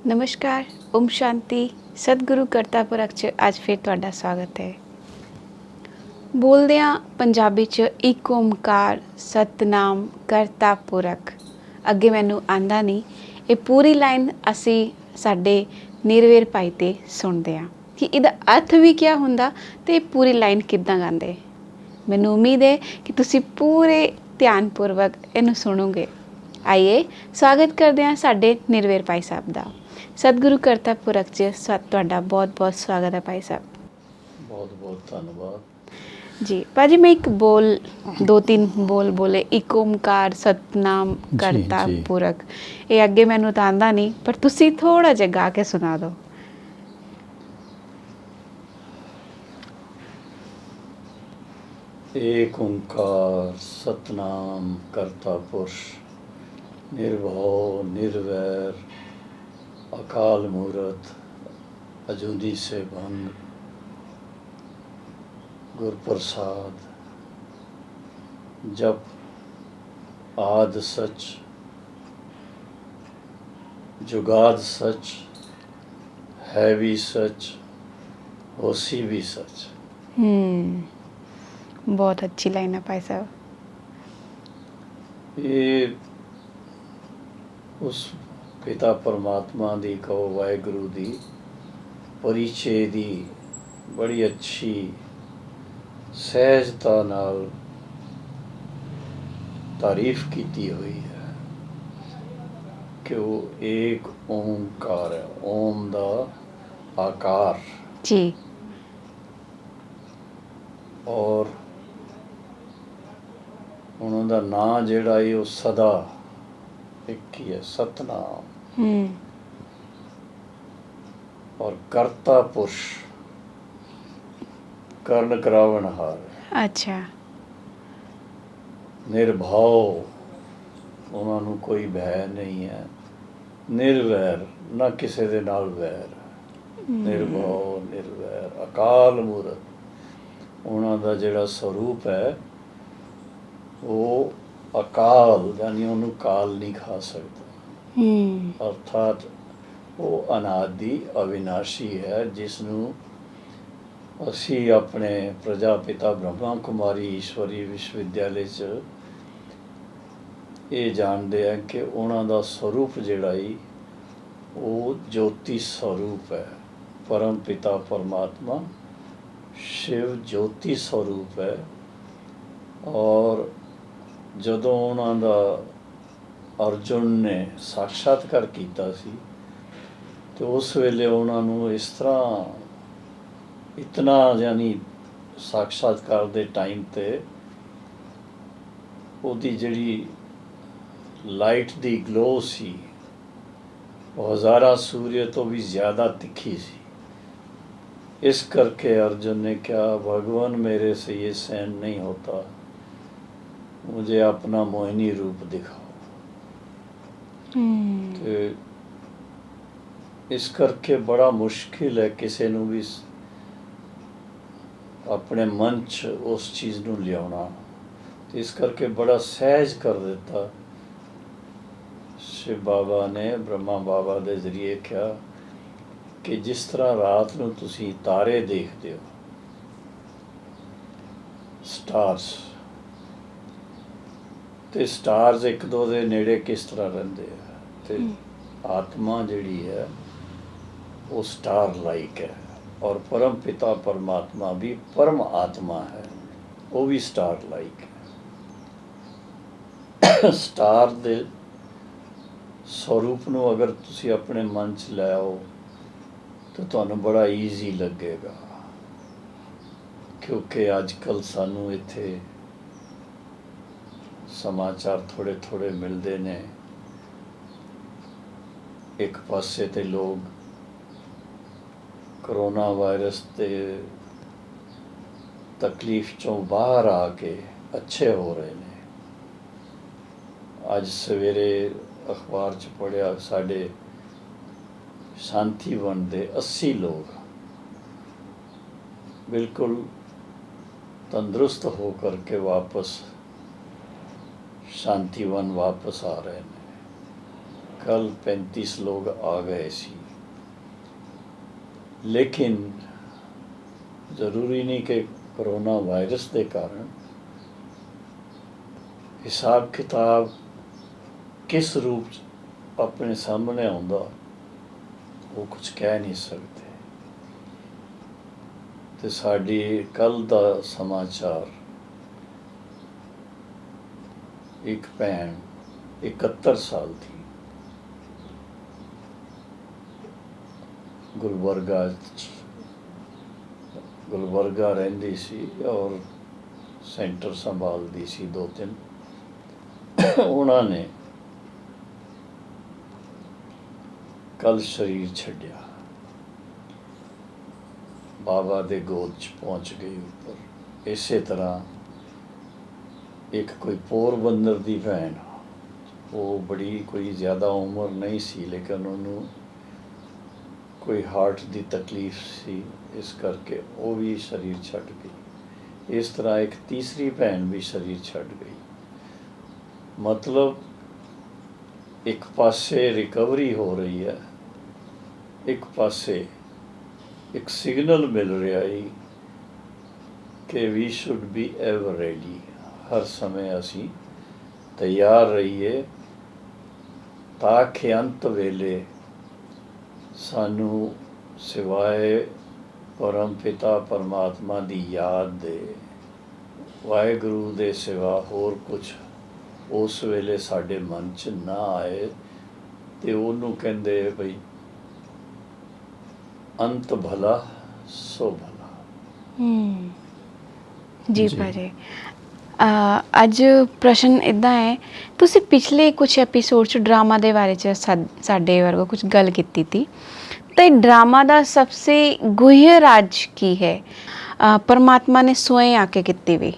नमस्कार, ओम शांति, सतगुरु करता पुरख 'ਚ ਅੱਜ ਫਿਰ ਤੁਹਾਡਾ ਸਵਾਗਤ ਹੈ। ਬੋਲਦਿਆਂ ਪੰਜਾਬੀ 'ਚ ਇੱਕ ਓਮਕਾਰ ਸਤਨਾਮ ਕਰਤਾ ਪੁਰਖ। ਅੱਗੇ ਮੈਨੂੰ ਆਂਦਾ ਨਹੀਂ, ਇਹ ਪੂਰੀ ਲਾਈਨ ਅਸੀਂ ਸਾਡੇ ਨਿਰਵੈਰ ਭਾਈ ਤੇ ਸੁਣਦੇ ਹਾਂ ਕਿ ਇਹਦਾ ਅਰਥ ਵੀ ਕੀ ਹੁੰਦਾ ਤੇ ਪੂਰੀ ਲਾਈਨ ਕਿੱਦਾਂ ਗਾਉਂਦੇ। ਮੈਨੂੰ ਉਮੀਦ ਹੈ ਕਿ ਤੁਸੀਂ ਪੂਰੇ ਧਿਆਨਪੂਰਵਕ ਇਹਨੂੰ ਸੁਣੋਗੇ। ਆਈਏ ਸਵਾਗਤ ਕਰਦੇ ਹਾਂ ਸਾਡੇ ਨਿਰਵੈਰ ਭਾਈ ਸਾਹਿਬ ਦਾ। सतगुरु करता पुरख 'ਚ ਤੁਹਾਡਾ ਬਹੁਤ ਬਹੁਤ ਸਵਾਗਤ ਹੈ ਭਾਈ ਸਾਹਿਬ। ਬਹੁਤ ਬਹੁਤ ਧੰਨਵਾਦ ਜੀ ਭਾਜੀ, ਮੈਂ ਇੱਕ ਬੋਲ 2-3 ਬੋਲ ਬੋਲੇ, ਇੱਕ ਓਮਕਾਰ ਸਤਨਾਮ ਕਰਤਾ ਪੁਰਖ। ਇਹ ਅੱਗੇ ਮੈਨੂੰ ਤਾਂ ਆਉਂਦਾ ਨਹੀਂ, ਪਰ ਤੁਸੀਂ ਥੋੜਾ ਜਿਹਾ ਗਾ ਕੇ ਸੁਣਾ ਦਿਓ। ਏਕ ਓਂਕਾਰ ਸਤਨਾਮ ਕਰਤਾ ਪੁਰਖ ਨਿਰਭਉ ਨਿਰਵੈਰ अकाल मूरत अजूनी से भंग गुर प्रसाद जप आद सच जुगाद सच है भी सच होसी भी सच। बहुत अच्छी लाइन है भाई साहब। ये उस पिता परमात्मा दी कहो वाहिगुरु दी परिचय दी बड़ी अच्छी सहजता नाल तारीफ की हुई है कि वो एक ओंकार है, ओम दा आकार जी। और उन्हों दा नां जिहड़ा है वो सदा एक ही है, सतनाम। और करता पुरुष कर्ण करावन हार। अच्छा। निर्भाव उन्होंने कोई भय नहीं है, निर्वैर ना किसी दे नाल वैर। निर्भाव निर्वैर अकाल मूरत उन्हों दा जिहड़ा स्वरूप है वो अकाल, यानी उन्होंने काल नहीं खा सकता। अर्थात वो अनादि अविनाशी है, जिसनों असी अपने प्रजापिता ब्रह्मा कुमारी ईश्वरी विश्वविद्यालय च ये जानते हैं कि उन्हों का स्वरूप जिहड़ा ही वो ज्योति स्वरूप है। परम पिता परमात्मा शिव ज्योति स्वरूप है। और जदों उन्हों का अर्जुन ने साक्षात्कार किया सी तो उस वेले उन्होंने इस तरह इतना यानी साक्षात्कार दे टाइम ते उहदी जिहड़ी लाइट दी ग्लो सी वो हज़ारा सूर्य तो भी ज़्यादा तिखी सी। इस करके अर्जुन ने कहा, भगवान मेरे से ये सहन नहीं होता, मुझे अपना मोहिनी रूप दिखाओ। तो इस करके बड़ा मुश्किल है किसी नूं भी अपने मन च उस चीज़ नूं लियाउणा। तो इस करके बड़ा सहज कर दिता। शिव बाबा ने ब्रह्मा बाबा के जरिए कहा कि जिस तरह रात नूं तुसीं तारे देखते हो, स्टार्स, तो स्टार्स एक दो दे नेड़े किस तरह रहते हैं, तो आत्मा जिहड़ी है वो स्टार लाइक है। और परम पिता परमात्मा भी परम आत्मा है, वो भी स्टार लाइक है। स्टार दे स्वरूप नूं अगर तुसी अपने मन च लै आओ तो तुहानूं बड़ा ईजी लगेगा। क्योंकि अजकल सानूं इत्थे समाचार थोड़े थोड़े मिलते ने। एक पासे ते लोग करोना वायरस के तकलीफ चों बाहर आके अच्छे हो रहे हैं। अज सवेरे अखबार च पढ़िया साढ़े शांतिवन दे 80 लोग बिल्कुल तंदुरुस्त होकर के वापस शांतिवन वापस आ रहे हैं। कल 35 लोग आ गए सी, लेकिन ज़रूरी नहीं कि कोरोना वायरस के कारण हिसाब किताब किस रूप च अपने सामने आउंदा वो कुछ कह नहीं सकते। तो साडी कल दा समाचार, एक भैन 71 साल थी, गुलबर्गा रहिंदी सी और सेंटर संभालदी सी 2-3। उन्होंने कल शरीर छड्डिया, बाबा दे गोद च पहुँच गई ऊपर। इसे तरह एक कोई पोरबंदर दी भैन, वो बड़ी कोई ज़्यादा उम्र नहीं सी, लेकिन उन्होंने कोई हार्ट दी तकलीफ सी, इस करके वो भी शरीर छड्ड गई। इस तरह एक तीसरी भैन भी शरीर छड्ड गई। मतलब एक पासे रिकवरी हो रही है, एक पासे एक सिग्नल मिल रहा है कि we should be ever ready, हर समय असी तैयार रहिए ताकि अंत वेले सानू सिवाए परम पिता परमात्मा दी याद दे, वाहेगुरु दे सिवा होर कुछ उस वेले साडे मन च ना आए। ते ओनू कहंदे बई अंत भला सो भला। जी जी। ਭਾਜੀ, ਅੱਜ ਪ੍ਰਸ਼ਨ ਇੱਦਾਂ ਹੈ, ਤੁਸੀਂ ਪਿਛਲੇ ਕੁਝ ਐਪੀਸੋਡ 'ਚ ਡਰਾਮਾ ਦੇ ਬਾਰੇ 'ਚ ਸਾਡੇ ਵਰਗਾ ਕੁਝ ਗੱਲ ਕੀਤੀ ਤੀ, ਤੇ ਡਰਾਮਾ ਦਾ ਸਭਸੇ ਗੁਹ్య ਰਾਜ ਕੀ ਹੈ? ਪਰਮਾਤਮਾ ਨੇ ਸਵੈਂ ਆ ਕੇ ਕੀਤੀ ਵੀ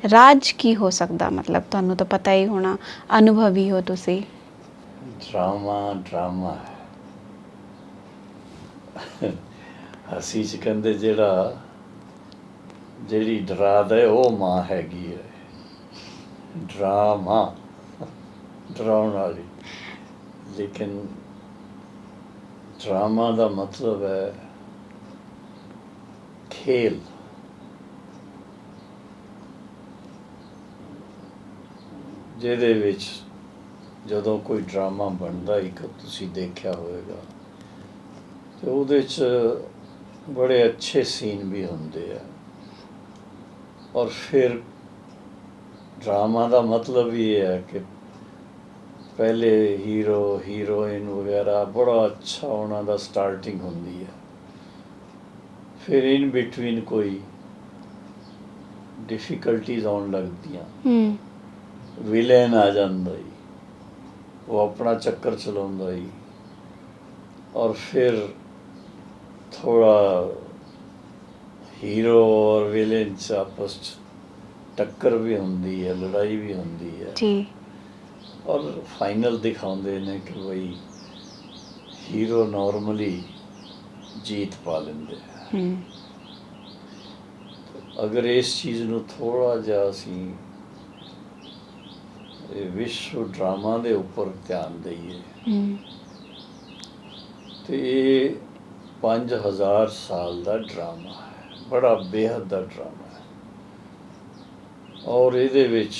ਰਾਜ ਕੀ ਹੋ ਸਕਦਾ? ਮਤਲਬ ਤੁਹਾਨੂੰ ਤਾਂ ਪਤਾ ਹੀ ਹੋਣਾ, ਅਨੁਭਵੀ ਹੋ ਤੁਸੀਂ। ड्रामा है। हसी च कहंदे ਜਿਹੜੀ ਡਰਾ ਦੇ ਉਹ ਮਾਂ ਹੈਗੀ ਹੈ। ਡਰਾਮਾ ਡਰਾਉਣ ਵਾਲੀ, ਲੇਕਿਨ ਡਰਾਮਾ ਦਾ ਮਤਲਬ ਹੈ ਖੇਲ। ਜਿਹਦੇ ਵਿੱਚ ਜਦੋਂ ਕੋਈ ਡਰਾਮਾ ਬਣਦਾ, ਇੱਕ ਤੁਸੀਂ ਦੇਖਿਆ ਹੋਵੇਗਾ, ਤੇ ਉਹਦੇ 'ਚ ਬੜੇ ਅੱਛੇ ਸੀਨ ਵੀ ਹੁੰਦੇ ਆ। और फिर ड्रामा का मतलब ये है कि पहले हीरो हीरोइन वगैरह बड़ा अच्छा उन्होंने स्टार्टिंग होंगी है, फिर इन बिटवीन कोई डिफिकल्टीज आने लगदियाँ, विलेन आ जाता ही, वो अपना चक्कर चलाता ही, और फिर थोड़ा हीरो और विलेन च आपस टक्कर भी होंदी है, लड़ाई भी होंदी है जी। और फाइनल दिखाते हैं कि भाई हीरो नॉर्मली जीत पा लेंदे हैं। अगर इस चीज़ ਨੂੰ थोड़ा ਜਿਹਾ ਅਸੀਂ विश्व ड्रामा ਦੇ ਉੱਪਰ ਧਿਆਨ ਦਈਏ ਤੇ ਇਹ 5000 साल ਦਾ ड्रामा है, बड़ा बेहद का ड्रामा है। और ये विच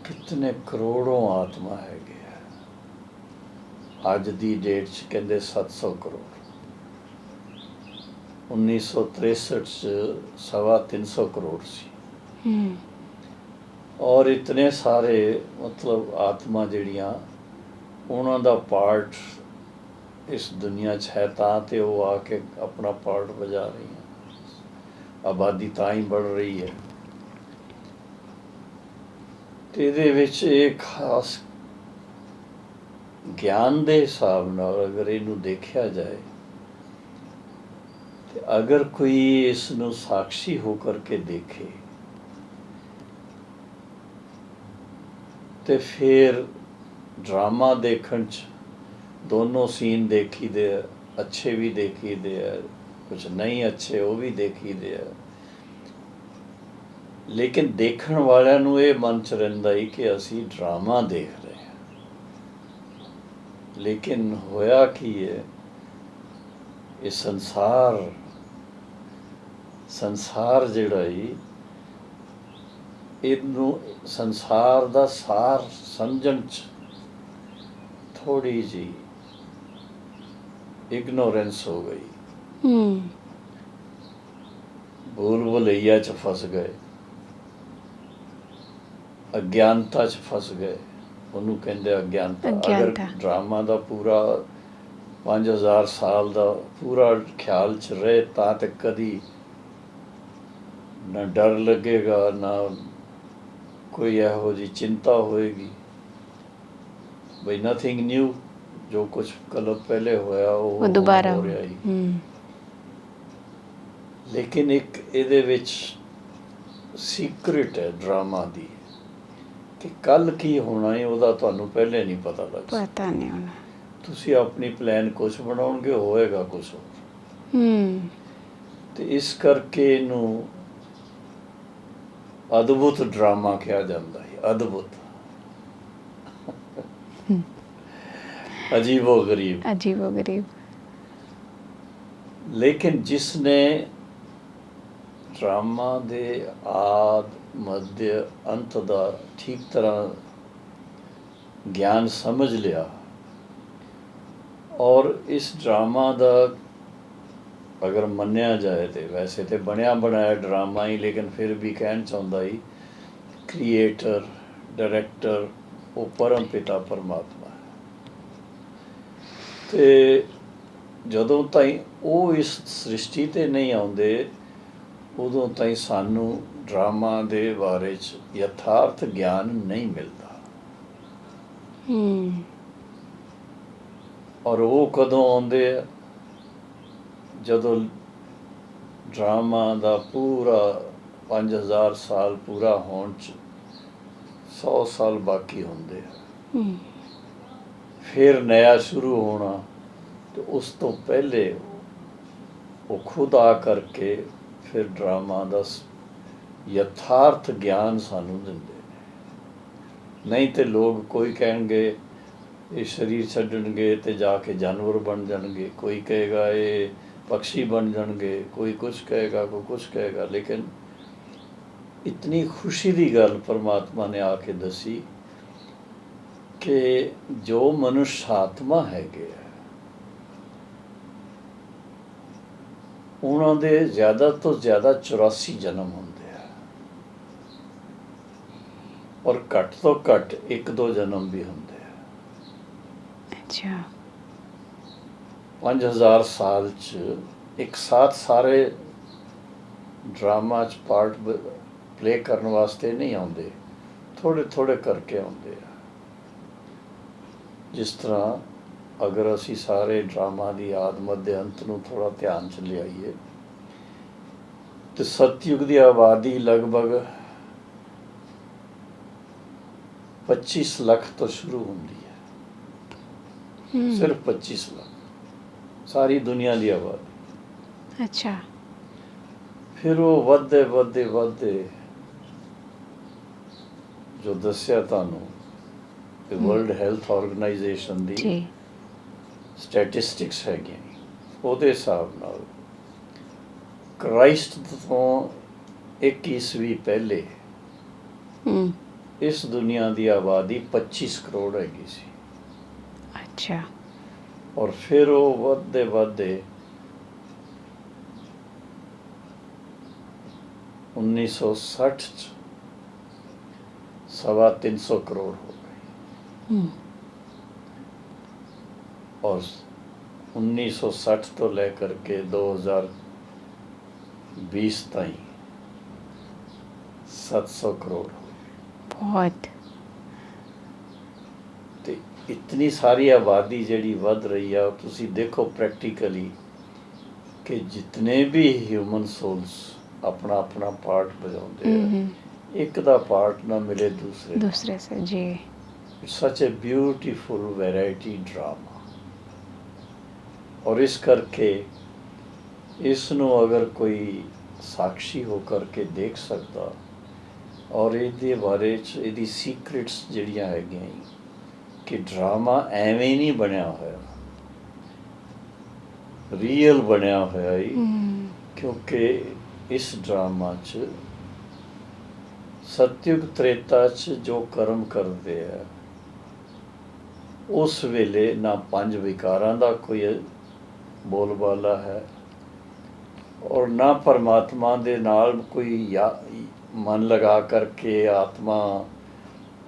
कितने करोड़ों आत्मा है। अज की डेट च कहते 700 करोड़, 1963 325 करोड़ सी। और इतने सारे मतलब आत्मा जड़ियाँ उन्हों का पार्ट इस दुनिया च है, तां वो आके अपना पार्ट बजा रही हैं। आबादी तां ही बढ़ रही है। तो ये खास ज्ञान के हिसाब नाल अगर इनू देखा जाए, तो अगर कोई इसनू साक्षी होकर के देखे तो फिर ड्रामा देखण च दोनों सीन देखी दे, अच्छे भी देखी दे, कुछ नहीं अच्छे वो भी देखी दे, लेकिन देखण वालियां नूं ये मन च रहिंदा ही कि असी ड्रामा देख रहे हैं। ਲੇਕਿਨ ਹੋਇਆ ਕੀ ਹੈ, ਇਹ ਸੰਸਾਰ ਜਿਹੜਾ ਹੀ ਇਹਨੂੰ ਸੰਸਾਰ ਦਾ ਸਾਰ ਸਮਝਣ 'ਚ ਥੋੜ੍ਹੀ ਜਿਹੀ ਇਗਨੋਰੈਂਸ ਹੋ ਗਈ, ਭੂਲ ਭੁਲਈਆ 'ਚ ਫਸ ਗਏ, ਅਗਿਆਨਤਾ 'ਚ ਫਸ ਗਏ। ਉਹਨੂੰ ਕਹਿੰਦੇ ਅਗਿਆਨਤਾ। ਅਗਰ ਡਰਾਮਾ ਦਾ ਪੂਰਾ 5000 ਸਾਲ ਦਾ ਪੂਰਾ ਖਿਆਲ 'ਚ ਰਹੇ ਤਾਂ ਤੇ ਕਦੀ ਨਾ ਡਰ ਲੱਗੇਗਾ, ਨਾ ਕੋਈ ਇਹੋ ਜਿਹੀ ਚਿੰਤਾ ਹੋਏਗੀ ਬਈ ਨਥਿੰਗ ਨਿਊ, ਜੋ ਕੁਝ ਕਲ ਪਹਿਲੇ ਹੋਇਆ ਉਹ ਦੁਬਾਰਾ ਹੋ ਰਿਹਾ ਹੀ। ਲੇਕਿਨ ਇੱਕ ਇਹਦੇ ਵਿੱਚ ਸੀਕ੍ਰੇਟ ਹੈ ਡਰਾਮਾ ਦੀ, ਕਿ ਕੱਲ ਕੀ ਹੋਣਾ ਹੈ ਉਹਦਾ ਤੁਹਾਨੂੰ ਪਹਿਲੇ ਨਹੀਂ ਪਤਾ ਪਤਾ ਨਹੀਂ ਹੋਣਾ। ਤੁਸੀਂ ਆਪਣੀ ਪਲਾਨ ਕੁਛ ਬਣਾਉਣਗੇ, ਹੋਏਗਾ ਕੁਛ ਹੋਰ। ਤੇ ਇਸ ਕਰਕੇ ਇਹਨੂੰ ਅਦਭੁਤ ਡਰਾਮਾ ਕਿਹਾ ਜਾਂਦਾ ਹੈ। ਅਦਭੁਤ, ਅਜੀਬੋ ਗਰੀਬ। ਲੇਕਿਨ ਜਿਸਨੇ ਡਰਾਮਾ ਦੇ ਆਦ ਮੱਧ ਅੰਤ ਦਾ ਠੀਕ ਤਰ੍ਹਾਂ ਗਿਆਨ ਸਮਝ ਲਿਆ, ਔਰ ਇਸ ਡਰਾਮਾ ਦਾ ਅਗਰ ਮੰਨਿਆ ਜਾਏ ਤੇ ਵੈਸੇ ਤੇ ਬਣਿਆ ਬਣਾਇਆ ਡਰਾਮਾ ਹੀ, ਲੇਕਿਨ ਫਿਰ ਵੀ ਕਹਿਣ ਚਾਹੁੰਦਾ ਹੀ ਕ੍ਰੀਏਟਰ ਡਾਇਰੈਕਟਰ ਉਹ ਪਰਮ ਪਿਤਾ ਪਰਮਾਤਮਾ ਹੈ। ਤੇ ਜਦੋਂ ਤਾਈਂ ਉਹ ਇਸ ਸ੍ਰਿਸ਼ਟੀ 'ਤੇ ਨਹੀਂ ਆਉਂਦੇ, ਉਦੋਂ ਤਾਈਂ ਸਾਨੂੰ ਡਰਾਮਾ ਦੇ ਬਾਰੇ 'ਚ ਯਥਾਰਥ ਗਿਆਨ ਨਹੀਂ ਮਿਲਦਾ। ਔਰ ਉਹ ਕਦੋਂ ਆਉਂਦੇ ਆ, ਜਦੋਂ ਡਰਾਮਾ ਦਾ ਪੂਰਾ 5000 ਸਾਲ ਪੂਰਾ ਹੋਣ 'ਚ 100 ਸਾਲ ਬਾਕੀ ਹੁੰਦੇ ਆ, ਫਿਰ ਨਇਆ ਸ਼ੁਰੂ ਹੋਣਾ। ਤੇ ਉਸ ਤੋਂ ਪਹਿਲੇ ਉਹ ਖੁਦ ਆ ਕਰਕੇ ਫਿਰ ਡਰਾਮਾ ਦਾ ਯਥਾਰਥ ਗਿਆਨ ਸਾਨੂੰ ਦਿੰਦੇ ਨੇ। ਨਹੀਂ ਤੇ ਲੋਕ ਕੋਈ ਕਹਿਣਗੇ ਇਹ ਸਰੀਰ ਛੱਡਣਗੇ ਤੇ ਜਾ ਕੇ ਜਾਨਵਰ ਬਣ ਜਾਣਗੇ, ਕੋਈ ਕਹੇਗਾ ਇਹ ਪਕਸ਼ੀ ਬਣ ਜਾਣਗੇ, ਕੋਈ ਕੁਛ ਕਹੇਗਾ, ਕੋਈ ਕੁਛ ਕਹੇਗਾ। ਲੇਕਿਨ ਇਤਨੀ ਖੁਸ਼ੀ ਦੀ ਗੱਲ ਪਰਮਾਤਮਾ ਨੇ ਆ ਕੇ ਦੱਸੀ ਕਿ ਜੋ ਮਨੁੱਖ ਆਤਮਾ ਹੈਗੇ ਆ, ਉਹਨਾਂ ਦੇ ਜ਼ਿਆਦਾ ਤੋਂ ਜ਼ਿਆਦਾ 84 ਜਨਮ ਹੁੰਦੇ ਆ, ਔਰ ਘੱਟ ਤੋਂ ਘੱਟ 1-2 ਜਨਮ ਵੀ ਹੁੰਦੇ ਆ। ਅੱਛਾ। 5000 ਸਾਲ 'ਚ ਇੱਕ ਸਾਥ ਸਾਰੇ ਡਰਾਮਾ 'ਚ ਪਾਰਟ ਪਲੇ ਕਰਨ ਵਾਸਤੇ ਨਹੀਂ ਆਉਂਦੇ, ਥੋੜ੍ਹੇ ਥੋੜ੍ਹੇ ਕਰਕੇ ਆਉਂਦੇ ਆ। ਜਿਸ ਤਰ੍ਹਾਂ ਅਗਰ ਅਸੀਂ ਸਾਰੇ ਡਰਾਮਾ ਦੀ ਆਦ ਮੱਧ ਅੰਤ ਨੂੰ ਥੋੜ੍ਹਾ ਧਿਆਨ 'ਚ ਲਿਆਈਏ, ਤੇ ਸਤਯੁਗ ਦੀ ਆਬਾਦੀ ਲਗਭਗ 25 ਲੱਖ ਤੋਂ ਸ਼ੁਰੂ ਹੁੰਦੀ ਹੈ। ਸਿਰਫ 25 ਲੱਖ ਸਾਰੀ ਦੁਨੀਆ ਦੀ ਆਬਾਦੀ। ਅੱਛਾ। ਫਿਰ ਉਹ ਵੱਧਦੇ ਜੋ ਦੱਸਿਆ ਤੁਹਾਨੂੰ ਕਿ ਵਰਲਡ ਹੈਲਥ ਆਰਗੇਨਾਈਜੇਸ਼ਨ ਦੀ ਸਟੈਟਿਸਟਿਕਸ ਹੈਗੀਆਂ, ਉਹਦੇ ਹਿਸਾਬ ਨਾਲ ਕ੍ਰਾਈਸਟ ਤੋਂ 1 ਈਸਵੀ ਪਹਿਲੇ ਇਸ ਦੁਨੀਆ ਦੀ ਆਬਾਦੀ 25 ਕਰੋੜ ਹੈਗੀ ਸੀ। ਅੱਛਾ। ਔਰ ਫਿਰ ਉਹ ਵੱਧਦੇ 1960 'ਚ 325 ਕਰੋੜ ਹੋ ਗਈ। ਔਰ 1960 ਤੋਂ ਲੈ ਕਰਕੇ 2020 ਤਾਈਂ 700 ਕਰੋੜ ਹੋ ਗਈ। ਬਹੁਤ। ਤੇ ਇਤਨੀ ਸਾਰੀ ਆਬਾਦੀ ਜਿਹੜੀ ਵੱਧ ਰਹੀ ਆ, ਤੁਸੀਂ ਦੇਖੋ ਪ੍ਰੈਕਟੀਕਲੀ ਕਿ ਜਿਤਨੇ ਵੀ ਹਿਊਮਨ ਸੋਲਸ ਆਪਣਾ ਆਪਣਾ ਪਾਰਟ ਵਜਾਉਂਦੇ ਆ, ਇੱਕ ਦਾ ਪਾਰਟ ਨਾ ਮਿਲੇ ਦੂਸਰੇ ਸੇ। ਜੀ। ਇਟਸ ਸੱਚ ਏ ਬਿਊਟੀਫੁਲ ਵੈਰਾਈਟੀ ਡਰਾਮਾ। ਔਰ ਇਸ ਕਰਕੇ ਇਸ ਨੂੰ ਅਗਰ ਕੋਈ ਸਾਖੀ ਹੋ ਕਰਕੇ ਦੇਖ ਸਕਦਾ, ਔਰ ਇਹਦੇ ਬਾਰੇ 'ਚ ਇਹਦੀ ਸੀਕ੍ਰੇਟਸ ਜਿਹੜੀਆਂ ਹੈਗੀਆਂ ਕਿ ਡਰਾਮਾ ਐਵੇਂ ਨਹੀਂ ਬਣਿਆ ਹੋਇਆ, ਰੀਅਲ ਬਣਿਆ ਹੋਇਆ ਹੀ। ਕਿਉਂਕਿ ਇਸ ਡਰਾਮਾ 'ਚ ਸਤਯੁਗ ਤ੍ਰੇਤਾ 'ਚ ਜੋ ਕਰਮ ਕਰਦੇ ਆ, ਉਸ ਵੇਲੇ ਨਾ ਪੰਜ ਵਿਕਾਰਾਂ ਦਾ ਕੋਈ ਬੋਲਬਾਲਾ ਹੈ, ਔਰ ਨਾ ਪਰਮਾਤਮਾ ਦੇ ਨਾਲ ਕੋਈ ਮਨ ਲਗਾ ਕਰਕੇ ਆਤਮਾ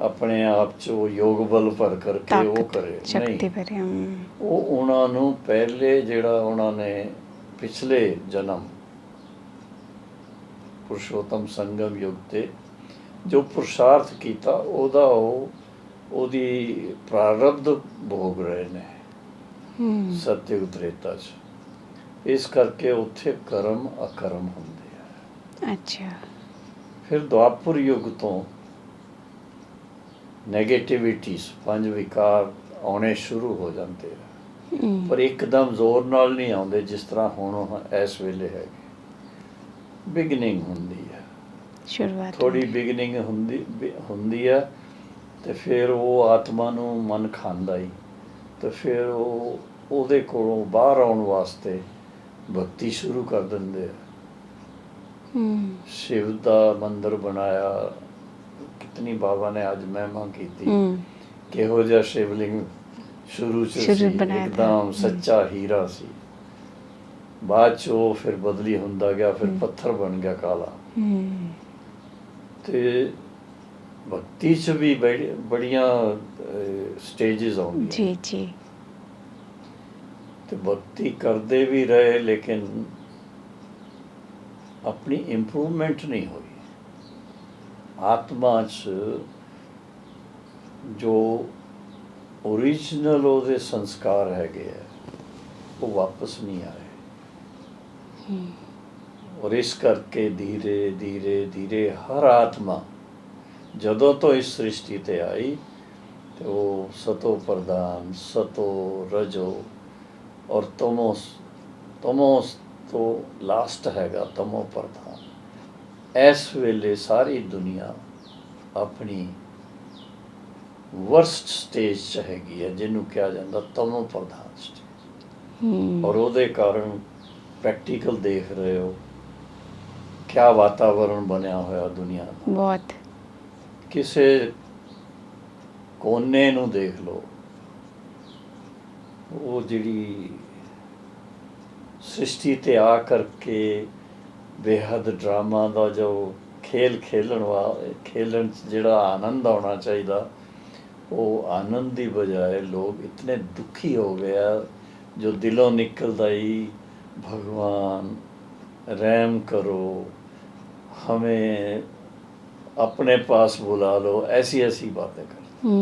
ਆਪਣੇ ਆਪ 'ਚ ਉਹ ਯੋਗ ਬਲ ਭਰ ਕਰਕੇ ਉਹ ਕਰੇ, ਨਹੀਂ। ਉਹ ਉਹਨਾਂ ਨੂੰ ਪਹਿਲੇ ਜਿਹੜਾ ਉਹਨਾਂ ਨੇ ਪਿਛਲੇ ਜਨਮ ਪੁਰਸ਼ੋਤਮ ਸੰਗਮ ਯੁੱਗ 'ਤੇ ਜੋ ਪੁਰਸ਼ਾਰਥ ਕੀਤਾ, ਉਹਦੀ ਪ੍ਰਾਰਬਧ ਭੋਗ ਰਹੇ ਨੇ ਸਤਯੁਗ ਤ੍ਰੇਤਾ 'ਚ। ਇਸ ਕਰਕੇ ਉੱਥੇ ਕਰਮ ਅਕਰਮ ਹੁੰਦੇ ਆ। ਅੱਛਾ। ਫਿਰ ਦੁਆਪਰ ਯੁੱਗ ਤੋਂ ਨੈਗੇਟਿਵਿਟੀਜ਼, ਪੰਜ ਵਿਕਾਰ ਆਉਣੇ ਸ਼ੁਰੂ ਹੋ ਜਾਂਦੇ ਆ, ਪਰ ਇੱਕਦਮ ਜ਼ੋਰ ਨਾਲ ਨਹੀਂ ਆਉਂਦੇ ਜਿਸ ਤਰ੍ਹਾਂ ਹੁਣ ਇਸ ਵੇਲੇ ਹੈਗੇ। ਬਿਗਨਿੰਗ ਹੁੰਦੀ ਹੈ, ਸ਼ੁਰੂਆਤ ਥੋੜੀ ਬਿਗਨਿੰਗ ਹੁੰਦੀ ਹੈ, ਤੇ ਫਿਰ ਉਹ ਆਤਮਾ ਨੂੰ ਮਨ ਖਾਂਦਾ ਹੀ, ਤੇ ਫਿਰ ਉਹਦੇ ਕੋਲੋਂ ਬਾਹਰ ਆਉਣ ਵਾਸਤੇ ਭਗਤੀ ਸ਼ੁਰੂ ਕਰ ਦਿੰਦੇ ਆ। ਸ਼ਿਵ ਦਾ ਮੰਦਰ ਬਣਾਇਆ, ਕਿਤਨੀ ਬਾਬਾ ਨੇ ਅੱਜ ਮਹਿਮਾ ਕੀਤੀ, ਕਿਹੋ ਜਿਹਾ ਸ਼ਿਵਲਿੰਗ ਸ਼ੁਰੂ 'ਚ ਸੀ, ਇੱਕਦਮ ਸੱਚਾ ਹੀਰਾ ਸੀ। ਬਾਅਦ 'ਚ ਉਹ ਫਿਰ ਬਦਲੀ ਹੁੰਦਾ ਗਿਆ, ਫਿਰ ਪੱਥਰ ਬਣ ਗਿਆ ਕਾਲਾ। ਤੇ ਭਗਤੀ 'ਚ ਵੀ ਬੜੀਆਂ ਸਟੇਜਿਸ ਆਉਂਦੀਆਂ ਜੀ ਜੀ। ਤੇ ਭਗਤੀ ਕਰਦੇ ਵੀ ਰਹੇ, ਲੇਕਿਨ ਆਪਣੀ ਇੰਪਰੂਵਮੈਂਟ ਨਹੀਂ ਹੋਈ। ਆਤਮਾ 'ਚ ਜੋ ਓਰੀਜਨਲ ਉਹਦੇ ਸੰਸਕਾਰ ਹੈਗੇ ਆ, ਉਹ ਵਾਪਸ ਨਹੀਂ ਆਏ। ਔਰ ਇਸ ਕਰਕੇ ਧੀਰੇ ਧੀਰੇ ਧੀਰੇ ਹਰ ਆਤਮਾ ਜਦੋਂ ਤੋਂ ਇਸ ਸ੍ਰਿਸ਼ਟੀ 'ਤੇ ਆਈ, ਤੇ ਉਹ ਸਤੋ ਪ੍ਰਧਾਨ, ਸਤੋ ਰਜੋ ਔਰ ਤਮੋਸ ਤੋਂ ਲਾਸਟ ਹੈਗਾ ਤਮੋ ਪ੍ਰਧਾਨ। ਇਸ ਵੇਲੇ ਸਾਰੀ ਦੁਨੀਆ ਆਪਣੀ ਵਰਸਟ ਸਟੇਜ 'ਚ ਹੈਗੀ ਹੈ, ਜਿਹਨੂੰ ਕਿਹਾ ਜਾਂਦਾ ਤਮੋ ਪ੍ਰਧਾਨ ਸਟੇਜ। ਔਰ ਉਹਦੇ ਕਾਰਨ ਪ੍ਰੈਕਟੀਕਲ ਦੇਖ ਰਹੇ ਹੋ ਕਿਆ ਵਾਤਾਵਰਣ ਬਣਿਆ ਹੋਇਆ ਦੁਨੀਆ ਦਾ। ਬਹੁਤ। ਕਿਸੇ ਕੋਨੇ ਨੂੰ ਦੇਖ ਲਓ, ਉਹ ਜਿਹੜੀ ਸ੍ਰਿਸ਼ਟੀ 'ਤੇ ਆ ਕਰਕੇ ਬੇਹੱਦ ਡਰਾਮਾ ਦਾ ਜੋ ਖੇਲਣ 'ਚ ਜਿਹੜਾ ਆਨੰਦ ਆਉਣਾ ਚਾਹੀਦਾ, ਉਹ ਆਨੰਦ ਦੀ ਬਜਾਏ ਲੋਕ ਇਤਨੇ ਦੁਖੀ ਹੋ ਗਏ ਆ, ਜੋ ਦਿਲੋਂ ਨਿਕਲਦਾ ਹੀ ਭਗਵਾਨ ਰਹਿਮ ਕਰੋ, हमें अपने पास बुला लो, ऐसी ऐसी बातें करते।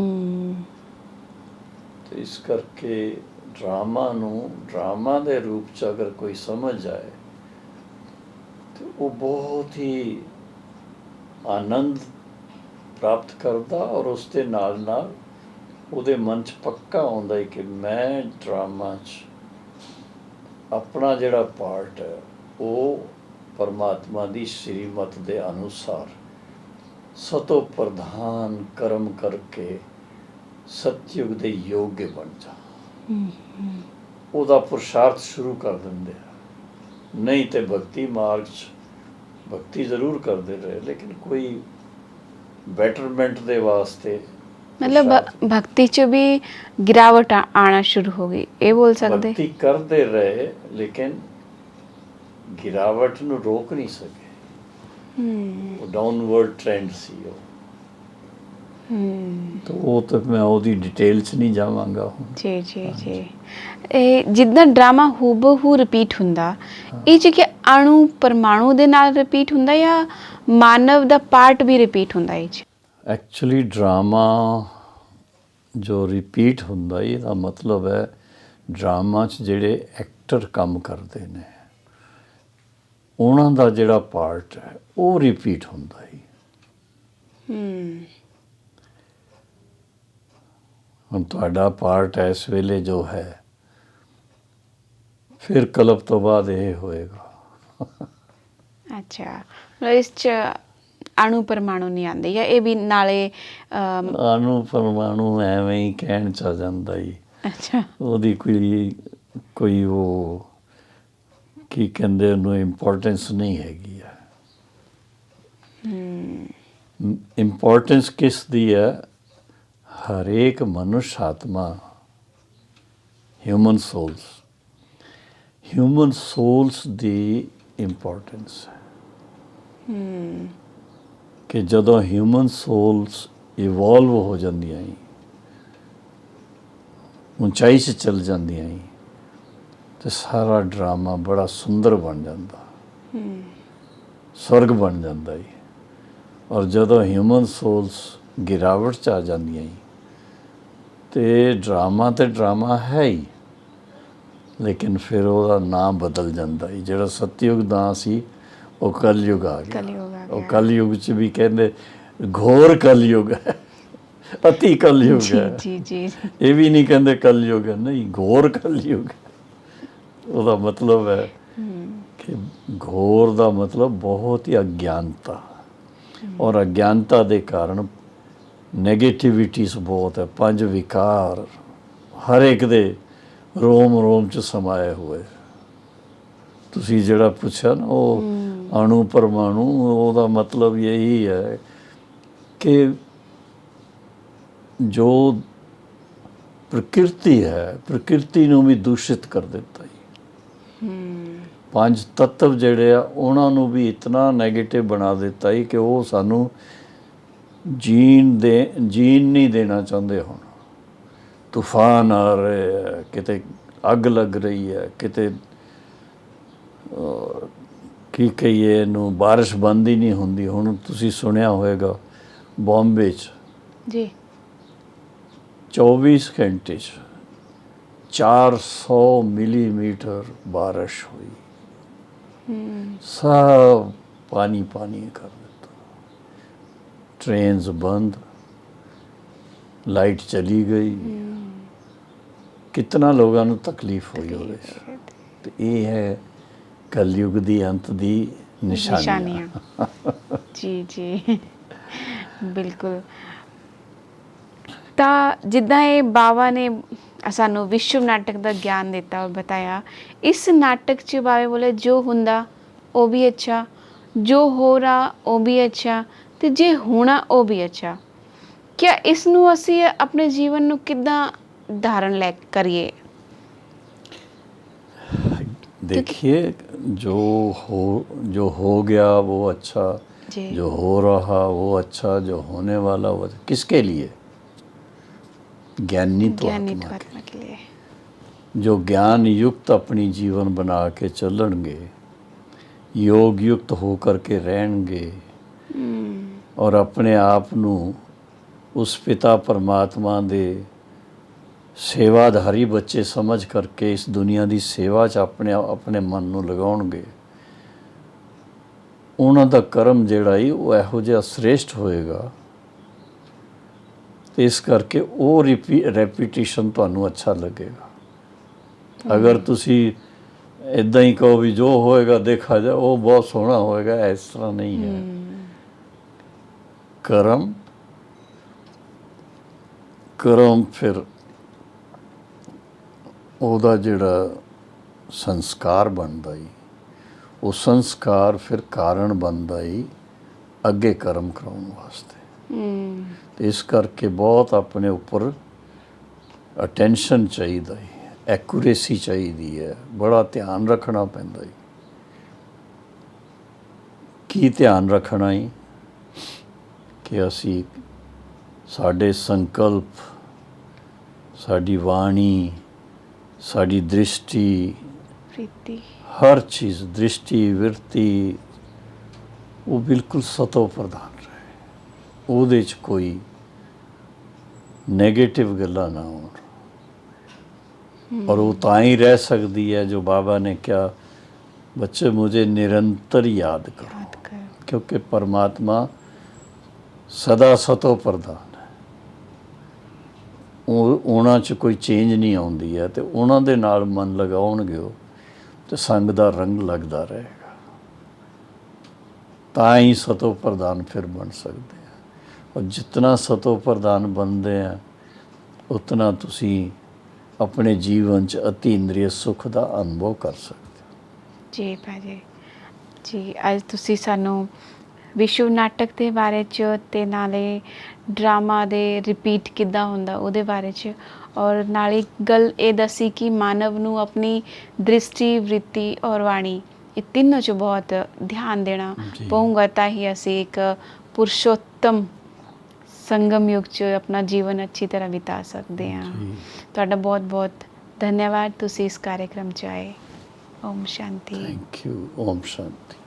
तो इस करके ड्रामा ਦੇ ਰੂਪ 'ਚ ਅਗਰ ਕੋਈ ਸਮਝ ਜਾਏ, ਤੇ ਉਹ ਬਹੁਤ ਹੀ ਆਨੰਦ ਪ੍ਰਾਪਤ ਕਰਦਾ, ਔਰ ਉਸ ਦੇ ਨਾਲ ਨਾਲ ਉਹਦੇ ਮਨ 'ਚ ਪੱਕਾ ਆਉਂਦਾ ਹੈ ਕਿ ਮੈਂ ਡਰਾਮਾ 'ਚ ਆਪਣਾ ਜਿਹੜਾ ਪਾਰਟ ਹੈ, ਉਹ ਪਰਮਾਤਮਾ ਦੀ ਸ਼੍ਰੀਮਤ ਦੇ ਅਨੁਸਾਰ ਸਤੋ ਪ੍ਰਧਾਨ ਕਰਮ ਕਰਕੇ ਸਤਯੁਗ ਦੇ ਯੋਗ ਬਣ ਜਾ। ਉਹਦਾ ਪੁਰਸ਼ਾਰਥ ਸ਼ੁਰੂ ਕਰ ਦਿੰਦੇ ਆ। ਨਹੀਂ ਤੇ ਭਗਤੀ ਮਾਰਗ 'ਚ ਭਗਤੀ ਜ਼ਰੂਰ ਕਰਦੇ ਰਹੇ, ਲੇਕਿਨ ਕੋਈ ਬੈਟਰਮੈਂਟ ਦੇ ਵਾਸਤੇ मतलब भक्ति च भी गिरावट आना शुरू हो गई, ये बोल सकते। भक्ति करते रहे, लेकिन गिरावट ਨੂੰ ਰੋਕ ਨਹੀਂ ਸਕੇ। ਉਹ ਡਾਊਨਵਰਡ ਟ੍ਰੈਂਡ ਸੀ ਉਹ। ਤਾਂ ਉਹ ਤਾਂ ਮੈਂ ਉਹਦੀ ਡਿਟੇਲ 'ਚ ਨਹੀਂ ਜਾਵਾਂਗਾ ਹੁਣ। ਜੀ ਜੀ ਜੀ। ਇਹ ਜਿੱਦਾਂ ਡਰਾਮਾ ਹੂਬਹੂ ਰਿਪੀਟ ਹੁੰਦਾ, ਇਹ 'ਚ ਕਿ ਅਣੂ ਪਰਮਾਣੂ ਦੇ ਨਾਲ ਰਿਪੀਟ ਹੁੰਦਾ ਜਾਂ ਮਾਨਵ ਦਾ ਪਾਰਟ ਵੀ ਰਿਪੀਟ ਹੁੰਦਾ ਇਹ 'ਚ? ਐਕਚੁਅਲੀ ਡਰਾਮਾ ਜੋ ਰਿਪੀਟ ਹੁੰਦਾ, ਇਹਦਾ ਮਤਲਬ ਹੈ ਡਰਾਮਾ 'ਚ ਜਿਹੜੇ ਐਕਟਰ ਕੰਮ ਕਰਦੇ ਨੇ, ਉਹਨਾਂ ਦਾ ਜਿਹੜਾ ਪਾਰਟ ਹੈ ਉਹ ਰਿਪੀਟ ਹੁੰਦਾ ਹੀ। ਹੁਣ ਤੁਹਾਡਾ ਪਾਰਟ ਇਸ ਵੇਲੇ ਜੋ ਹੈ, ਫਿਰ ਕਲਪ ਤੋਂ ਬਾਅਦ ਇਹ ਹੋਏਗਾ। ਅੱਛਾ, ਇਸ 'ਚ ਅਣੂ ਪਰਮਾਣੂ ਨਹੀਂ ਆਉਂਦੇ, ਜਾਂ ਇਹ ਵੀ ਨਾਲੇ ਅਣੂ ਪਰਮਾਣੂ ਐਵੇਂ ਹੀ ਕਹਿਣ 'ਚ ਆ ਜਾਂਦਾ ਜੀ। ਅੱਛਾ। ਉਹਦੀ ਕੋਈ ਉਹ ਕੀ ਕਹਿੰਦੇ ਉਹਨੂੰ ਇੰਪੋਰਟੈਂਸ ਨਹੀਂ ਹੈਗੀ ਆ। ਇੰਪੋਰਟੈਂਸ ਕਿਸ ਦੀ ਹੈ? ਹਰੇਕ ਮਨੁੱਖ ਆਤਮਾ, ਹਿਊਮਨ ਸੋਲਸ ਦੀ ਇੰਪੋਰਟੈਂਸ ਹੈ ਕਿ ਜਦੋਂ ਹਿਊਮਨ ਸੋਲਸ ਇਵੋਲਵ ਹੋ ਜਾਂਦੀਆਂ ਹੀ, ਉਚਾਈ 'ਚ ਚਲ ਜਾਂਦੀਆਂ ਹੀ, ਤੇ ਸਾਰਾ ਡਰਾਮਾ ਬੜਾ ਸੁੰਦਰ ਬਣ ਜਾਂਦਾ, ਸਵਰਗ ਬਣ ਜਾਂਦਾ ਜੀ। ਔਰ ਜਦੋਂ ਹਿਊਮਨ ਸੋਲਸ ਗਿਰਾਵਟ 'ਚ ਆ ਜਾਂਦੀਆਂ ਜੀ, ਤੇ ਡਰਾਮਾ ਹੈ ਹੀ, ਲੇਕਿਨ ਫਿਰ ਉਹਦਾ ਨਾਮ ਬਦਲ ਜਾਂਦਾ ਜੀ। ਜਿਹੜਾ ਸਤਯੁਗ ਦਾ ਸੀ ਉਹ ਕਲਯੁਗ ਆ ਗਿਆ। ਉਹ ਕਲਯੁਗ 'ਚ ਵੀ ਕਹਿੰਦੇ ਘੋਰ ਕਲਯੁਗ ਹੈ, ਅਤੀ ਕਲਯੁਗ ਹੈ। ਜੀ ਇਹ ਵੀ ਨਹੀਂ ਕਹਿੰਦੇ ਕਲਯੁਗ ਹੈ, ਨਹੀਂ, ਘੋਰ ਕਲਯੁਗ। ਉਹਦਾ ਮਤਲਬ ਹੈ ਕਿ ਘੋਰ ਦਾ ਮਤਲਬ ਬਹੁਤ ਹੀ ਅਗਿਆਨਤਾ, ਔਰ ਅਗਿਆਨਤਾ ਦੇ ਕਾਰਨ ਨੈਗੇਟਿਵਿਟੀਜ਼ ਬਹੁਤ ਹੈ। 5 ਵਿਕਾਰ ਹਰ ਇੱਕ ਦੇ ਰੋਮ 'ਚ ਸਮਾਏ ਹੋਏ। ਤੁਸੀਂ ਜਿਹੜਾ ਪੁੱਛਿਆ ਨਾ ਉਹ ਅਣੂ ਪਰਮਾਣੂ, ਉਹਦਾ ਮਤਲਬ ਇਹੀ ਹੈ ਕਿ ਜੋ ਪ੍ਰਕਿਰਤੀ ਹੈ, ਪ੍ਰਕਿਰਤੀ ਨੂੰ ਵੀ ਦੂਸ਼ਿਤ ਕਰ ਦਿੱਤਾ ਜੀ। 5 ਤੱਤਵ ਜਿਹੜੇ ਆ ਉਹਨਾਂ ਨੂੰ ਵੀ ਇਤਨਾ ਨੈਗੇਟਿਵ ਬਣਾ ਦਿੱਤਾ ਜੀ ਕਿ ਉਹ ਸਾਨੂੰ ਜੀਣ ਨਹੀਂ ਦੇਣਾ ਚਾਹੁੰਦੇ। ਹੁਣ ਤੂਫਾਨ ਆ ਰਹੇ ਹੈ, ਕਿਤੇ ਅੱਗ ਲੱਗ ਰਹੀ ਹੈ, ਕਿਤੇ ਕੀ ਕਹੀਏ ਇਹਨੂੰ, ਬਾਰਿਸ਼ ਬੰਦ ਹੀ ਨਹੀਂ ਹੁੰਦੀ। ਹੁਣ ਤੁਸੀਂ ਸੁਣਿਆ ਹੋਏਗਾ ਬੰਬੇ 'ਚ ਜੀ 24 ਘੰਟੇ 'ਚ 400 ਮਿਲੀਮੀਟਰ ਬਾਰਿਸ਼ ਹੋਈ। ਸਭ ਪਾਣੀ ਕਰ ਦਿੱਤਾ, ਟ੍ਰੇਨਸ ਬੰਦ, ਲਾਈਟ ਚਲੀ ਗਈ। ਕਿਤਨਾ ਲੋਕਾਂ ਨੂੰ ਤਕਲੀਫ ਹੋਈ ਉਹਦੇ 'ਚ। ਤੇ ਇਹ ਹੈ ਕਲਯੁਗ ਦੀ ਅੰਤ ਦੀ ਨਿਸ਼ਾਨੀਆਂ। ਜੀ ਬਿਲਕੁਲ। ਤਾਂ ਜਿੱਦਾਂ ਇਹ ਬਾਬਾ ਨੇ ਸਾਨੂੰ ਵਿਸ਼ਵ ਨਾਟਕ ਦਾ ਗਿਆਨ ਦਿੱਤਾ ਔਰ ਬਤਾਇਆ, ਇਸ ਨਾਟਕ 'ਚ ਬਾਬਾ ਬੋਲੇ ਜੋ ਹੁੰਦਾ ਉਹ ਵੀ ਅੱਛਾ, ਜੋ ਹੋ ਰਹਾ ਉਹ ਵੀ ਅੱਛਾ, ਅਤੇ ਜੇ ਹੋਣਾ ਉਹ ਵੀ ਅੱਛਾ। ਕਿਆ ਇਸ ਨੂੰ ਅਸੀਂ ਆਪਣੇ ਜੀਵਨ ਨੂੰ ਕਿੱਦਾਂ ਧਾਰਨ ਕਰੀਏ? देखिए, जो हो गया वो अच्छा, जो हो रहा वो अच्छा, जो होने वाला वो किसके लिए? ज्ञानी तो आत्मा के लिए। जो ज्ञान युक्त अपनी जीवन बना के चलणगे, योग युक्त होकर के रहेंगे और अपने आप नू उस पिता परमात्मा दे ਸੇਵਾਧਾਰੀ ਬੱਚੇ ਸਮਝ ਕਰਕੇ ਇਸ ਦੁਨੀਆ ਦੀ ਸੇਵਾ 'ਚ ਆਪਣੇ ਮਨ ਨੂੰ ਲਗਾਉਣਗੇ, ਉਹਨਾਂ ਦਾ ਕਰਮ ਜਿਹੜਾ ਹੀ ਉਹ ਇਹੋ ਜਿਹਾ ਸ੍ਰੇਸ਼ਟ ਹੋਏਗਾ। ਤੇ ਇਸ ਕਰਕੇ ਉਹ ਰੈਪੀਟੀਸ਼ਨ ਤੁਹਾਨੂੰ ਅੱਛਾ ਲੱਗੇਗਾ। ਅਗਰ ਤੁਸੀਂ ਇੱਦਾਂ ਹੀ ਕਹੋ ਵੀ ਜੋ ਹੋਏਗਾ ਦੇਖਾ ਜਾ, ਉਹ ਬਹੁਤ ਸੋਹਣਾ ਹੋਏਗਾ, ਇਸ ਤਰ੍ਹਾਂ ਨਹੀਂ ਹੈ। ਕਰਮ ਫਿਰ ਉਹਦਾ ਜਿਹੜਾ ਸੰਸਕਾਰ ਬਣਦਾ ਈ, ਉਹ ਸੰਸਕਾਰ ਫਿਰ ਕਾਰਨ ਬਣਦਾ ਈ ਅੱਗੇ ਕਰਮ ਕਰਾਉਣ ਵਾਸਤੇ। ਤੇ ਇਸ ਕਰਕੇ ਬਹੁਤ ਆਪਣੇ ਉੱਪਰ ਅਟੈਂਸ਼ਨ ਚਾਹੀਦਾ ਈ, ਐਕੂਰੇਸੀ ਚਾਹੀਦੀ ਹੈ, ਬੜਾ ਧਿਆਨ ਰੱਖਣਾ ਪੈਂਦਾ ਈ। ਕੀ ਧਿਆਨ ਰੱਖਣਾ ਈ? ਕਿ ਅਸੀਂ ਸਾਡੇ ਸੰਕਲਪ, ਸਾਡੀ ਬਾਣੀ, ਸਾਡੀ ਦ੍ਰਿਸ਼ਟੀ, ਹਰ ਚੀਜ਼, ਦ੍ਰਿਸ਼ਟੀ ਵਿਰਤੀ, ਉਹ ਬਿਲਕੁਲ ਸਤੋ ਪ੍ਰਧਾਨ ਰਹੇ। ਉਹਦੇ 'ਚ ਕੋਈ ਨੈਗੇਟਿਵ ਗੱਲਾਂ ਨਾ ਹੋਣ। ਔਰ ਉਹ ਤਾਂ ਹੀ ਰਹਿ ਸਕਦੀ ਹੈ ਜੋ ਬਾਬਾ ਨੇ ਕਿਹਾ, ਬੱਚੇ ਮੁਝੇ ਨਿਰੰਤਰ ਯਾਦ ਕਰੋ, ਕਿਉਂਕਿ ਪਰਮਾਤਮਾ ਸਦਾ ਸਤੋ ਪ੍ਰਧਾਨ। ਉਹਨਾਂ 'ਚ ਕੋਈ ਚੇਂਜ ਨਹੀਂ ਆਉਂਦੀ ਹੈ, ਅਤੇ ਉਹਨਾਂ ਦੇ ਨਾਲ ਮਨ ਲਗਾਉਣਗੇ ਉਹ, ਅਤੇ ਸੰਗ ਦਾ ਰੰਗ ਲੱਗਦਾ ਰਹੇਗਾ। ਤਾਂ ਹੀ ਸਤੋ ਪ੍ਰਧਾਨ ਫਿਰ ਬਣ ਸਕਦੇ ਆ। ਔਰ ਜਿਤਨਾ ਸਤੋ ਪ੍ਰਧਾਨ ਬਣਦੇ ਆ ਉਤਨਾ ਤੁਸੀਂ ਆਪਣੇ ਜੀਵਨ 'ਚ ਅਤੀ ਇੰਦਰੀ ਸੁੱਖ ਦਾ ਅਨੁਭਵ ਕਰ ਸਕਦੇ ਹੋ। ਜੀ ਭਾਜੀ ਜੀ, ਅੱਜ ਤੁਸੀਂ ਸਾਨੂੰ ਵਿਸ਼ਵ ਨਾਟਕ ਦੇ ਬਾਰੇ 'ਚ ਅਤੇ ਨਾਲੇ ਡਰਾਮਾ ਦੇ ਰਿਪੀਟ ਕਿੱਦਾਂ ਹੁੰਦਾ ਉਹਦੇ ਬਾਰੇ 'ਚ, ਔਰ ਨਾਲੇ ਗੱਲ ਇਹ ਦੱਸੀ ਕਿ ਮਾਨਵ ਨੂੰ ਆਪਣੀ ਦ੍ਰਿਸ਼ਟੀ, ਵ੍ਰਿੱਤੀ ਔਰ ਬਾਣੀ ਇਹ ਤਿੰਨੋਂ 'ਚ ਬਹੁਤ ਧਿਆਨ ਦੇਣਾ ਜੀ। ਪਊਗਾ, ਤਾਂ ਹੀ ਅਸੀਂ ਇੱਕ ਪੁਰਸ਼ੋਤਮ ਸੰਗਮ ਯੁੱਗ 'ਚ ਆਪਣਾ ਜੀਵਨ ਅੱਛੀ ਤਰ੍ਹਾਂ ਬਿਤਾ ਸਕਦੇ ਹਾਂ। ਜੀ। ਤੁਹਾਡਾ ਬਹੁਤ ਬਹੁਤ ਧੰਨਵਾਦ, ਤੁਸੀਂ ਇਸ ਕਾਰਜਕ੍ਰਮ 'ਚ ਆਏ। ਓਮ ਸ਼ਾਂਤੀ। Thank you. ਓਮ ਸ਼ਾਂਤੀ।